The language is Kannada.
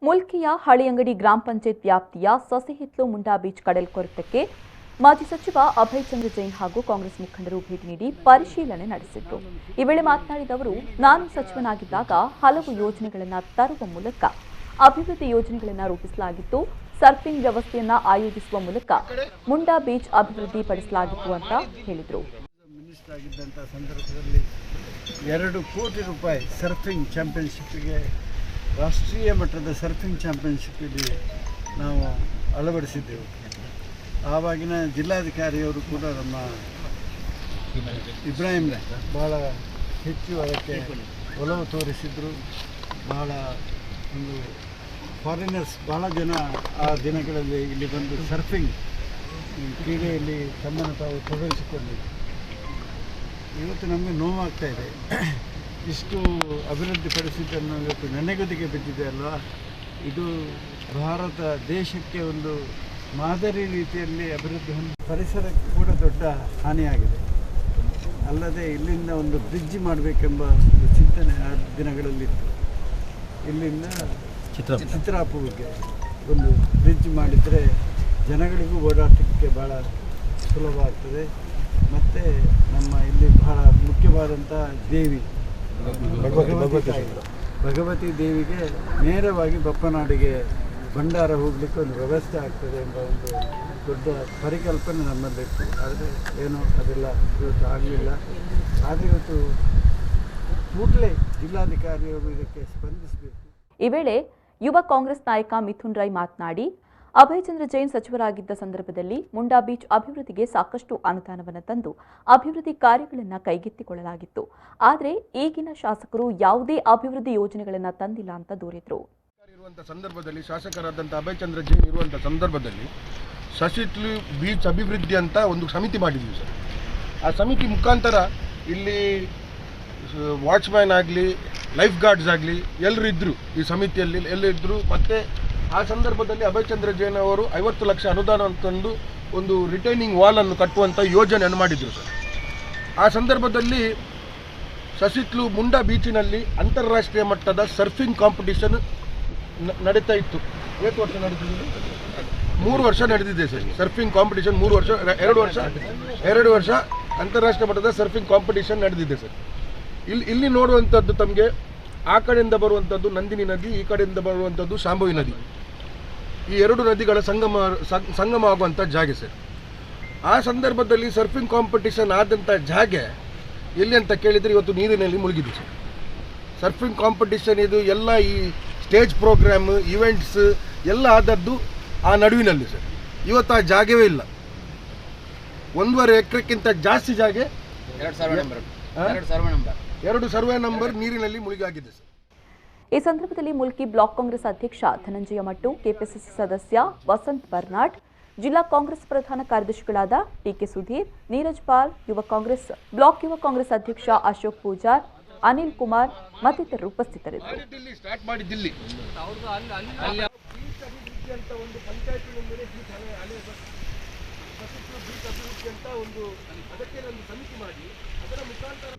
ಮುಲ್ಕಿಯ ಹಳಿಯಂಗಡಿ ಗ್ರಾಮ ಪಂಚಾಯತ್ ವ್ಯಾಪ್ತಿಯ ಸಸಿಹಿತ್ಲು ಮುಂಡಾ ಬೀಚ್ ಕಡಲ್ಕೊರೆತಕ್ಕೆ ಮಾಜಿ ಸಚಿವ ಅಭಯ್ ಚಂದ್ರ ಜೈನ್ ಹಾಗೂ ಕಾಂಗ್ರೆಸ್ ಮುಖಂಡರು ಭೇಟಿ ನೀಡಿ ಪರಿಶೀಲನೆ ನಡೆಸಿದರು. ಈ ವೇಳೆ ಮಾತನಾಡಿದ ಅವರು, ನಾನು ಸಚಿವನಾಗಿದ್ದಾಗ ಹಲವು ಯೋಜನೆಗಳನ್ನು ತರುವ ಮೂಲಕ ಅಭಿವೃದ್ಧಿ ಯೋಜನೆಗಳನ್ನು ರೂಪಿಸಲಾಗಿತ್ತು. ಸರ್ಫಿಂಗ್ ವ್ಯವಸ್ಥೆಯನ್ನು ಆಯೋಜಿಸುವ ಮೂಲಕ ಮುಂಡಾ ಬೀಚ್ ಅಭಿವೃದ್ಧಿ ಪಡಿಸಲಾಗಿತ್ತು ಅಂತ ಹೇಳಿದರು. ಮಿನಿಸ್ಟರ್ ಆಗಿದ್ದಂಥ ಸಂದರ್ಭದಲ್ಲಿ 2 ಕೋಟಿ ರೂಪಾಯಿ ಸರ್ಫಿಂಗ್ ಚಾಂಪಿಯನ್ಶಿಪ್ಗೆ, ರಾಷ್ಟ್ರೀಯ ಮಟ್ಟದ ಸರ್ಫಿಂಗ್ ಚಾಂಪಿಯನ್ಶಿಪ್ಗೆ ನಾವು ಅಳವಡಿಸಿದ್ದೆವು. ಆವಾಗಿನ ಜಿಲ್ಲಾಧಿಕಾರಿಯವರು ಕೂಡ ನಮ್ಮ ಇಬ್ರಾಹಿಂರೇ ಭಾಳ ಹೆಚ್ಚು ಅದಕ್ಕೆ ಒಲವು ತೋರಿಸಿದರು. ಭಾಳ ಒಂದು ಫಾರಿನರ್ಸ್ ಭಾಳ ಜನ ಆ ದಿನಗಳಲ್ಲಿ ಇಲ್ಲಿ ಬಂದು ಸರ್ಫಿಂಗ್ ಕ್ರೀಡೆಯಲ್ಲಿ ತಮ್ಮನ್ನು ತಾವು ತೊಡಗಿಸಿಕೊಂಡಿದ್ದರು. ಇವತ್ತು ನಮಗೆ ನೋವಾಗ್ತಾ ಇದೆ, ಇಷ್ಟು ಅಭಿವೃದ್ಧಿ ಪಡಿಸಿದ್ದನ್ನು ಇವತ್ತು ನೆನೆಗುದಿಗೆ ಬಿದ್ದಿದೆ ಅಲ್ವಾ. ಇದು ಭಾರತ ದೇಶಕ್ಕೆ ಒಂದು ಮಾದರಿ ರೀತಿಯಲ್ಲಿ ಅಭಿವೃದ್ಧಿ ಪರಿಸರಕ್ಕೆ ಕೂಡ ದೊಡ್ಡ ಹಾನಿಯಾಗಿದೆ. ಅಲ್ಲದೆ ಇಲ್ಲಿಂದ ಒಂದು ಬ್ರಿಡ್ಜ್ ಮಾಡಬೇಕೆಂಬ ಒಂದು ಚಿಂತನೆ ಆ ದಿನಗಳಲ್ಲಿತ್ತು. ಇಲ್ಲಿಂದ ಚಿತ್ರಾಪುರಕ್ಕೆ ಒಂದು ಬ್ರಿಡ್ಜ್ ಮಾಡಿದರೆ ಜನಗಳಿಗೂ ಓಡಾಟಕ್ಕೆ ಭಾಳ ಸುಲಭ ಆಗ್ತದೆ. ಮತ್ತು ನಮ್ಮ ಇಲ್ಲಿ ಬಹಳ ಮುಖ್ಯವಾದಂಥ ದೇವಿ ಭಗವತಿ ದೇವಿಗೆ ನೇರವಾಗಿ ಬಪ್ಪನಾಡಿಗೆ ಭಂಡಾರ ಹೋಗಲಿಕ್ಕೆ ಒಂದು ವ್ಯವಸ್ಥೆ ಆಗ್ತದೆ ಎಂಬ ಒಂದು ದೊಡ್ಡ ಪರಿಕಲ್ಪನೆ ನಮ್ಮಲ್ಲಿತ್ತು. ಆದರೆ ಏನೋ ಅದೆಲ್ಲ ಇವತ್ತು ಆಗಲಿಲ್ಲ. ಆದರೆ ಇವತ್ತು ಕೂಡಲೇ ಜಿಲ್ಲಾಧಿಕಾರಿಯವರು ಇದಕ್ಕೆ ಸ್ಪಂದಿಸಬೇಕು. ಈ ವೇಳೆ ಯುವ ಕಾಂಗ್ರೆಸ್ ನಾಯಕ ಮಿಥುನ್ ರೈ ಮಾತನಾಡಿ, ಅಭಯ್ ಚಂದ್ರ ಜೈನ್ ಸಚಿವರಾಗಿದ್ದ ಸಂದರ್ಭದಲ್ಲಿ ಮುಂಡಾ ಬೀಚ್ ಅಭಿವೃದ್ಧಿಗೆ ಸಾಕಷ್ಟು ಅನುದಾನವನ್ನು ತಂದು ಅಭಿವೃದ್ಧಿ ಕಾರ್ಯಗಳನ್ನು ಕೈಗೆತ್ತಿಕೊಳ್ಳಲಾಗಿತ್ತು. ಆದರೆ ಈಗಿನ ಶಾಸಕರು ಯಾವುದೇ ಅಭಿವೃದ್ಧಿ ಯೋಜನೆಗಳನ್ನು ತಂದಿಲ್ಲ ಅಂತ ದೂರಿದರು. ಸಂದರ್ಭದಲ್ಲಿ ಶಾಸಕರಾದಂಥ ಅಭಯ್ ಚಂದ್ರ ಜೈನ್ ಇರುವಂಥ ಸಂದರ್ಭದಲ್ಲಿ ಸಸಿಹಿತ್ಲು ಬೀಚ್ ಅಭಿವೃದ್ಧಿ ಅಂತ ಒಂದು ಸಮಿತಿ ಮಾಡಿದ್ವಿ ಸರ್. ಆ ಸಮಿತಿ ಮುಖಾಂತರ ಇಲ್ಲಿ ವಾಚ್ಮ್ಯಾನ್ ಆಗಲಿ, ಲೈಫ್ ಗಾರ್ಡ್ಸ್ ಆಗಲಿ ಎಲ್ಲರೂ ಇದ್ದರು ಈ ಸಮಿತಿಯಲ್ಲಿ, ಎಲ್ಲರೂ. ಮತ್ತು ಆ ಸಂದರ್ಭದಲ್ಲಿ ಅಭಯ್ ಚಂದ್ರ ಜೈನ್ ಅವರು 50 ಲಕ್ಷ ಅನುದಾನ ತಂದು ಒಂದು ರಿಟೈನಿಂಗ್ ವಾಲನ್ನು ಕಟ್ಟುವಂಥ ಯೋಜನೆಯನ್ನು ಮಾಡಿದರು ಸರ್. ಆ ಸಂದರ್ಭದಲ್ಲಿ ಸಸಿಹಿತ್ಲು ಮುಂಡಾ ಬೀಚಿನಲ್ಲಿ ಅಂತಾರಾಷ್ಟ್ರೀಯ ಮಟ್ಟದ ಸರ್ಫಿಂಗ್ ಕಾಂಪಿಟೇಷನ್ ನಡೀತಾ ಇತ್ತು. 8 ವರ್ಷ ನಡೆದಿದೆ, 3 ವರ್ಷ ನಡೆದಿದೆ ಸರ್ ಸರ್ಫಿಂಗ್ ಕಾಂಪಿಟೇಷನ್. 2 ವರ್ಷ ಅಂತಾರಾಷ್ಟ್ರೀಯ ಮಟ್ಟದ ಸರ್ಫಿಂಗ್ ಕಾಂಪಿಟೇಷನ್ ನಡೆದಿದೆ ಸರ್. ಇಲ್ಲಿ ನೋಡುವಂಥದ್ದು ತಮಗೆ ಆ ಕಡೆಯಿಂದ ಬರುವಂಥದ್ದು ನಂದಿನಿ ನದಿ, ಈ ಕಡೆಯಿಂದ ಬರುವಂಥದ್ದು ಶಾಂಭವಿ ನದಿ. ಈ 2 ನದಿಗಳ ಸಂಗಮ ಆಗುವಂಥ ಜಾಗೆ ಸರ್. ಆ ಸಂದರ್ಭದಲ್ಲಿ ಸರ್ಫಿಂಗ್ ಕಾಂಪಿಟೇಷನ್ ಆದಂಥ ಜಾಗೆ ಎಲ್ಲಿ ಅಂತ ಕೇಳಿದರೆ ಇವತ್ತು ನೀರಿನಲ್ಲಿ ಮುಳುಗಿದೆ ಸರ್. ಸರ್ಫಿಂಗ್ ಕಾಂಪಿಟೇಷನ್ ಇದು ಎಲ್ಲ ಈ ಸ್ಟೇಜ್ ಪ್ರೋಗ್ರಾಮ್, ಇವೆಂಟ್ಸ್ ಎಲ್ಲ ಆದದ್ದು ಆ ನಡುವಿನಲ್ಲಿ ಸರ್. ಇವತ್ತು ಆ ಜಾಗವೇ ಇಲ್ಲ. 1.5 ಎಕರೆಕ್ಕಿಂತ ಜಾಸ್ತಿ ಜಾಗೆ 2 ಸರ್ವೆ ನಂಬರ್ ನೀರಿನಲ್ಲಿ ಮುಳುಗಾಗಿದೆ ಸರ್. ಈ ಸಂದರ್ಭದಲ್ಲಿ ಮುಲ್ಕಿ ಬ್ಲಾಕ್ ಕಾಂಗ್ರೆಸ್ ಅಧ್ಯಕ್ಷ ಧನಂಜಯ ಮಟ್ಟು, ಕೆಪಿಸಿಸಿ ಸದಸ್ಯ ವಸಂತ್ ಬರ್ನಾಡ್, ಜಿಲ್ಲಾ ಕಾಂಗ್ರೆಸ್ ಪ್ರಧಾನ ಕಾರ್ಯದರ್ಶಿಗಳಾದ ಟಿಕೆ ಸುಧೀರ್, ನೀರಜ್ ಪಾಲ್, ಬ್ಲಾಕ್ ಯುವ ಕಾಂಗ್ರೆಸ್ ಅಧ್ಯಕ್ಷ ಅಶೋಕ್ ಪೂಜಾರ್, ಅನಿಲ್ ಕುಮಾರ್ ಮತ್ತಿತರರು ಉಪಸ್ಥಿತರಿದ್ದರು. ಅದಕ್ಕೆ ಒಂದು ಸಮಿತಿ ಮಾಡಿ ಅದರ ಮುಖಾಂತರ